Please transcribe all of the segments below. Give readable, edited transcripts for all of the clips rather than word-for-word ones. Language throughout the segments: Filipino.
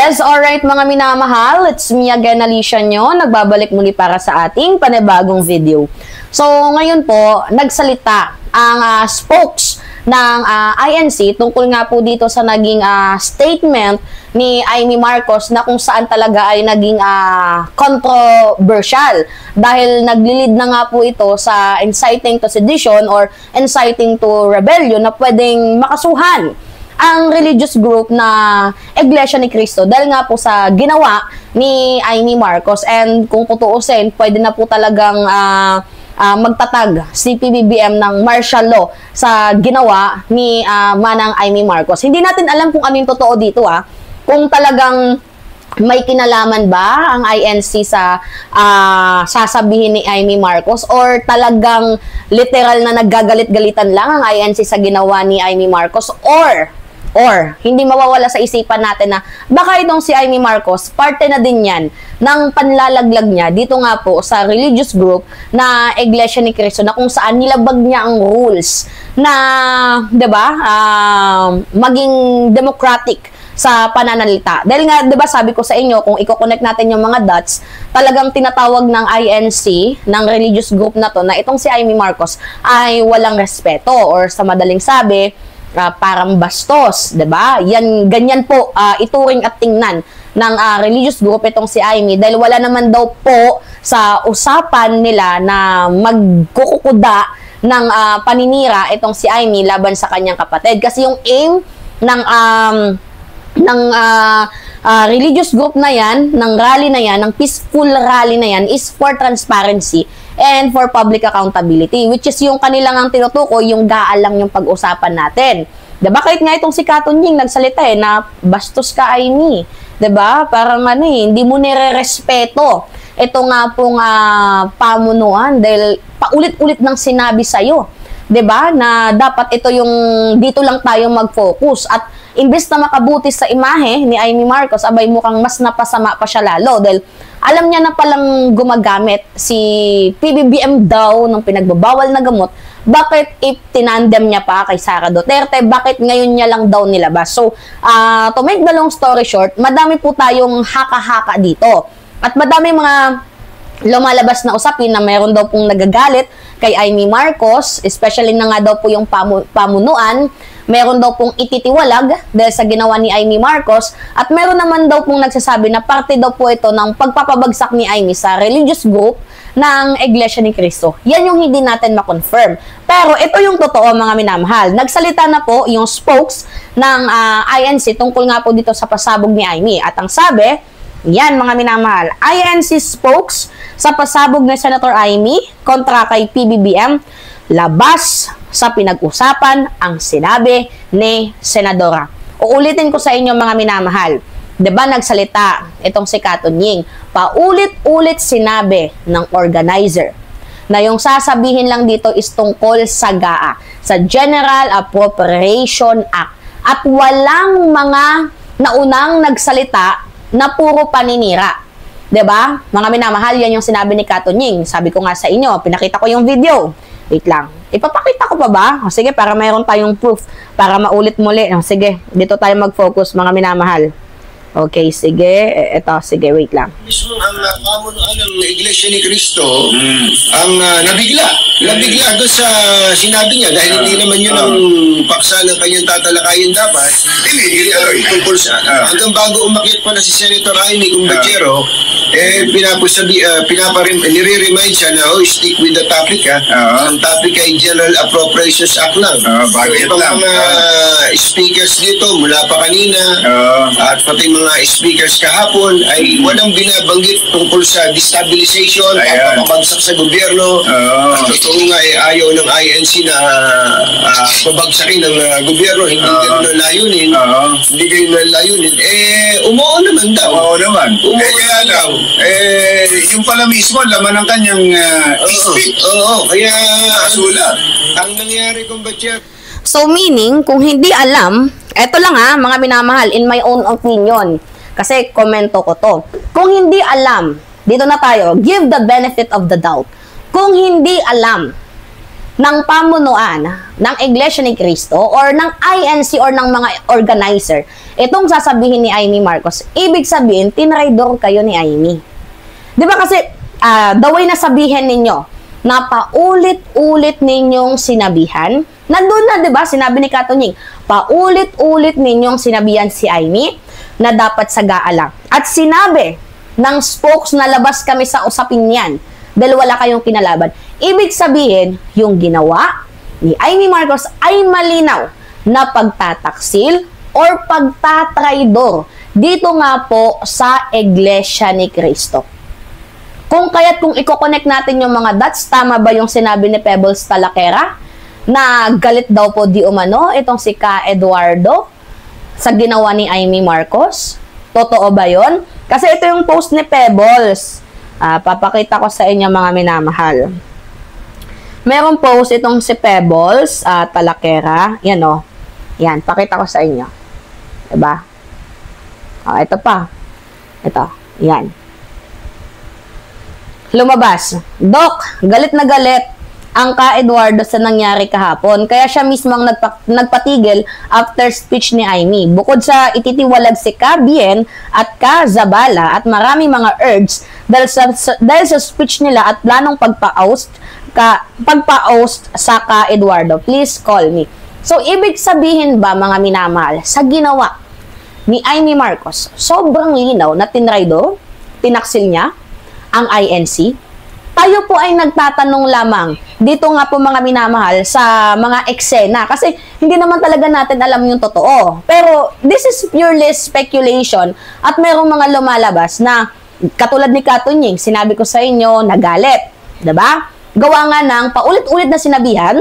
Yes, alright mga minamahal, it's me again, Alicia nyo, nagbabalik muli para sa ating panibagong video. So, ngayon po, nagsalita ang spokes ng INC tungkol nga po dito sa naging statement ni Imee Marcos na kung saan talaga ay naging controversial dahil naglilid na nga po ito sa inciting to sedition or inciting to rebellion na pwedeng makasuhan ang religious group na Iglesia ni Cristo dahil nga po sa ginawa ni Imee Marcos. And kung tutuusin, pwede na po talagang magtatag si PBBM ng martial law sa ginawa ni Manang Imee Marcos. Hindi natin alam kung ano yung totoo dito kung talagang may kinalaman ba ang INC sa sasabihin ni Imee Marcos or talagang literal na naggagalit-galitan lang ang INC sa ginawa ni Imee Marcos or hindi mawawala sa isipan natin na baka itong si Imee Marcos, parte na din yan ng panlalaglag niya dito nga po sa religious group na Iglesia ni Cristo na kung saan nilabag niya ang rules na, 'di ba, maging democratic sa pananalita. Dahil nga, 'di ba, sabi ko sa inyo, kung i-connect natin yung mga dots, talagang tinatawag ng INC, ng religious group na to, na itong si Imee Marcos ay walang respeto or sa madaling sabi, parang bastos, 'di ba? Yan ganyan po ituring at tingnan ng religious group itong si Imee dahil wala naman daw po sa usapan nila na magkukukuda ng paninira itong si Imee laban sa kanyang kapatid kasi yung aim ng religious group na yan, ng rally na yan, ng peaceful rally na yan is for transparency and for public accountability, which is yung kanilang ang tinutukoy, yung gaalang yung pag-usapan natin. Diba? Kahit nga itong si Katunying nagsalita na bastos ka, Imee. Diba? Parang hindi mo nire-respeto ito nga pong pamunuan dahil paulit-ulit nang sinabi sa'yo. Diba? Na dapat ito yung dito lang tayo mag-focus at imbes na makabuti sa imahe ni Imee Marcos, abay mukhang mas napasama pa siya lalo dahil alam niya na palang gumagamit si PBBM daw ng pinagbabawal na gamot. Bakit tinandem niya pa kay Sara Duterte? Bakit ngayon niya lang daw nilabas? So, to make the long story short, madami po tayong haka-haka dito. At madami mga lumalabas na usapin na mayroon daw pong nagagalit kay Imee Marcos, especially na nga daw po yung pamunuan. Meron daw pong ititiwalag dahil sa ginawa ni Imee Marcos at meron naman daw pong nagsasabi na parte daw po ito ng pagpapabagsak ni Imee sa religious group ng Iglesia ni Cristo. Yan yung hindi natin ma-confirm. Pero ito yung totoo mga minamahal. Nagsalita na po yung spokes ng INC tungkol nga po dito sa pasabog ni Imee. At ang sabi, yan mga minamahal, INC spokes sa pasabog ni Senator Imee kontra kay PBBM, labas sa pinag-usapan ang sinabi ni Senadora. Uulitin ko sa inyo mga minamahal. Diba nagsalita itong si Katunying, paulit-ulit sinabi ng organizer na yung sasabihin lang dito is tungkol sa GAA, sa General Appropriation Act. At walang mga naunang nagsalita na puro paninira. Diba? Mga minamahal, yan yung sinabi ni Katunying. Sabi ko nga sa inyo, pinakita ko yung video. Wait lang. Ipapakita ko pa ba? O, sige, para mayroon tayong proof. Para maulit muli. O, sige, dito tayo mag-focus, mga minamahal. Okay, sige. Ito, sige, wait lang. Mismo ang pamunuan ng Iglesia ni Cristo ang nabigla. Nabigla doon sa sinabi niya dahil hindi naman yun ang paksa ng kanyang tatalakayin dapat. Tungkol sa hanggang bago umakyat pa na si Senator Imee Cumbachero, nire-remind siya na stick with the topic Ang topic ay General Appropriations Act lang. Ibang mga speakers dito mula pa kanina at pati mga speakers kahapon ay walang binabanggit tungkol sa destabilization, pagpapabagsak sa gobyerno. Totoo nga ayaw ng INC na pabagsakin ng gobyerno, hindi ganun ang layunin. Hindi ganun ang layunin. Umuo naman daw. Umuo naman. Kaya daw, yung pala mismo, laman ng kanyang speech. Kaya sulat. Ang nangyari kung ba't So meaning, kung hindi alam, eto lang mga minamahal, in my own opinion, kasi komento ko to. Kung hindi alam, dito na tayo, give the benefit of the doubt. Kung hindi alam ng pamunuan ng Iglesia ni Cristo or ng INC or ng mga organizer, itong sasabihin ni Amy Marcos, ibig sabihin, tinraidor kayo ni Amy. Di ba kasi, the way na sabihin ninyo, na paulit-ulit ninyong sinabihan, nandun na, di ba, sinabi ni Katunying, paulit-ulit ninyong sinabihan si Amy na dapat sa gaalang. At sinabi ng spokes na labas kami sa usapin yan dahil wala kayong kinalaban. Ibig sabihin, yung ginawa ni Amy Marcos ay malinaw na pagtataksil or pagtatraidor dito nga po sa Iglesia ni Cristo. Kung kaya't kung i-connect natin yung mga dots, tama ba yung sinabi ni Pebbles Talakera na galit daw po di umano itong si Ka Eduardo sa ginawa ni Amy Marcos? Totoo ba yun? Kasi ito yung post ni Pebbles. Papakita ko sa inyo mga minamahal. Merong post itong si Pebbles Talakera. Yan o. Yan, pakita ko sa inyo. Diba? Ito pa. Ito. Yan. Lumabas. Dok, galit na galit ang Ka Eduardo sa nangyari kahapon. Kaya siya mismo ang nagpatigil after speech ni Amy. Bukod sa ititiwalag si Ka Bien at Ka Zabala at marami mga urges dahil sa speech nila at planong pagpa-oust sa Ka Eduardo. Please call me. So, ibig sabihin ba mga minamahal, sa ginawa ni Amy Marcos, sobrang linaw na tinraido, tinaksil niya ang INC? Tayo po ay nagtatanong lamang dito nga po mga minamahal sa mga eksena kasi hindi naman talaga natin alam yung totoo. Pero this is purely speculation at merong mga lumalabas na katulad ni Katunying, sinabi ko sa inyo, nagalit. Diba? Gawa nga ng paulit-ulit na sinabihan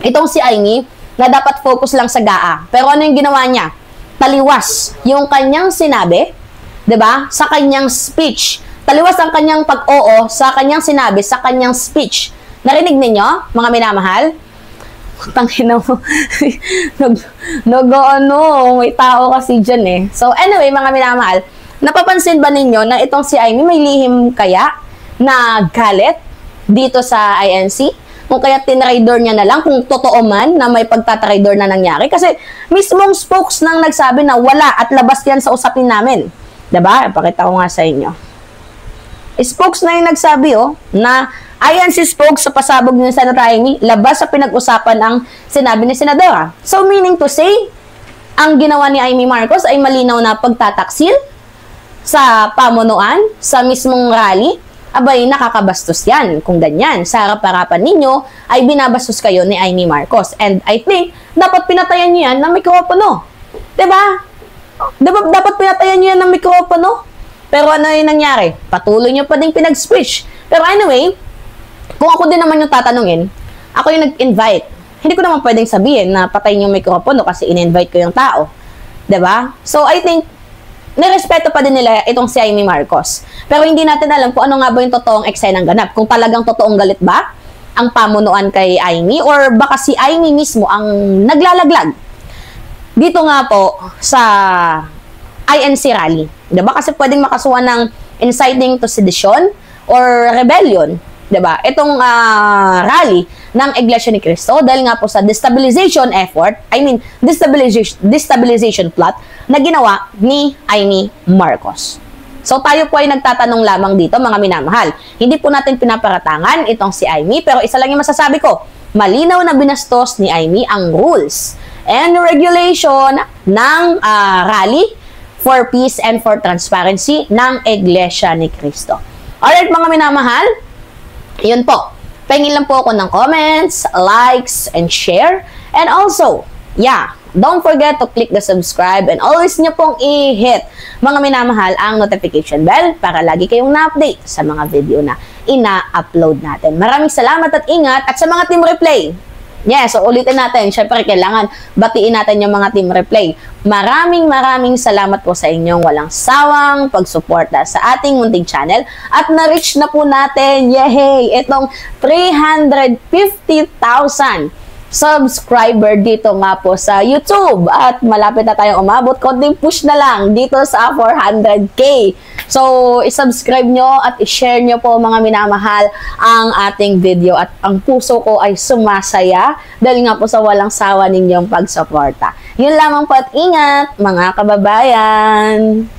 itong si Amy na dapat focus lang sa GAA. Pero ano yung ginawa niya? Taliwas yung kanyang sinabi, diba? Sa kanyang speech. Taliwas ang kanyang pag-oo sa kanyang sinabi, sa kanyang speech. Narinig ninyo, mga minamahal? Tangina mo. May tao kasi dyan eh. So anyway, mga minamahal, napapansin ba ninyo na itong si Amy may lihim kaya na galit dito sa INC? Kung kaya tinraidor niya na lang, kung totoo man na may pagtatraidor na nangyari. Kasi mismong spokes nang nagsabi na wala at labas yan sa usapin namin. Diba? Ipakita ko nga sa inyo. Spokes na yung nagsabi, na ayan si Spokes sa pasabog ni Senator Amy, labas sa pinag-usapan ang sinabi ni Senadora. So, meaning to say, ang ginawa ni Amy Marcos ay malinaw na pagtataksil sa pamunuan, sa mismong rally. Abay, nakakabastos yan. Kung ganyan, sa harap-harapan ninyo, ay binabastos kayo ni Amy Marcos. And I think, dapat pinatayan nyo yan ng mikropono. Diba? Dapat pinatayan nyo yan ng mikropono. Pero ano yung nangyari? Patuloy nyo pa din pinag-switch. Pero anyway, kung ako din naman yung tatanungin, ako yung nag-invite. Hindi ko naman pwedeng sabihin na patayin yung mikropono kasi in-invite ko yung tao. Diba? So, I think, nirespeto pa din nila itong si Amy Marcos. Pero hindi natin alam kung ano nga ba yung totoong eksenang ganap. Kung talagang totoong galit ba ang pamunuan kay Amy or baka si Amy mismo ang naglalaglag. Dito nga po sa INC rally. Diba? Kasi pwedeng makasuhan ng inciting to sedition or rebellion. Diba? Itong rally ng Iglesia ni Cristo dahil nga po sa destabilization effort, destabilization plot na ginawa ni Amy Marcos. So tayo po ay nagtatanong lamang dito mga minamahal. Hindi po natin pinaparatangan itong si Amy pero isa lang yung masasabi ko, malinaw na binastos ni Amy ang rules and regulation ng rally for peace and for transparency ng Iglesia ni Cristo. Alright mga minamahal, yun po. Pahingin lang po ako ng comments, likes, and share. And also, don't forget to click the subscribe and always nyo pong i-hit mga minamahal ang notification bell para lagi kayong na-update sa mga video na ina-upload natin. Maraming salamat at ingat at sa mga Team Replay. Yes, so ulitin natin. Syempre, kailangan batiin natin yung mga Team Replay. Maraming salamat po sa inyong walang sawang pagsuporta sa ating munting channel. At na-reach na po natin, yay! Itong 350,000 subscriber dito nga po sa YouTube. At malapit na tayong umabot. Konting push na lang dito sa 400K. So, isubscribe nyo at i-share nyo po mga minamahal ang ating video at ang puso ko ay sumasaya dahil nga po sa walang sawa ninyong pagsuporta. Yun lamang po at ingat mga kababayan!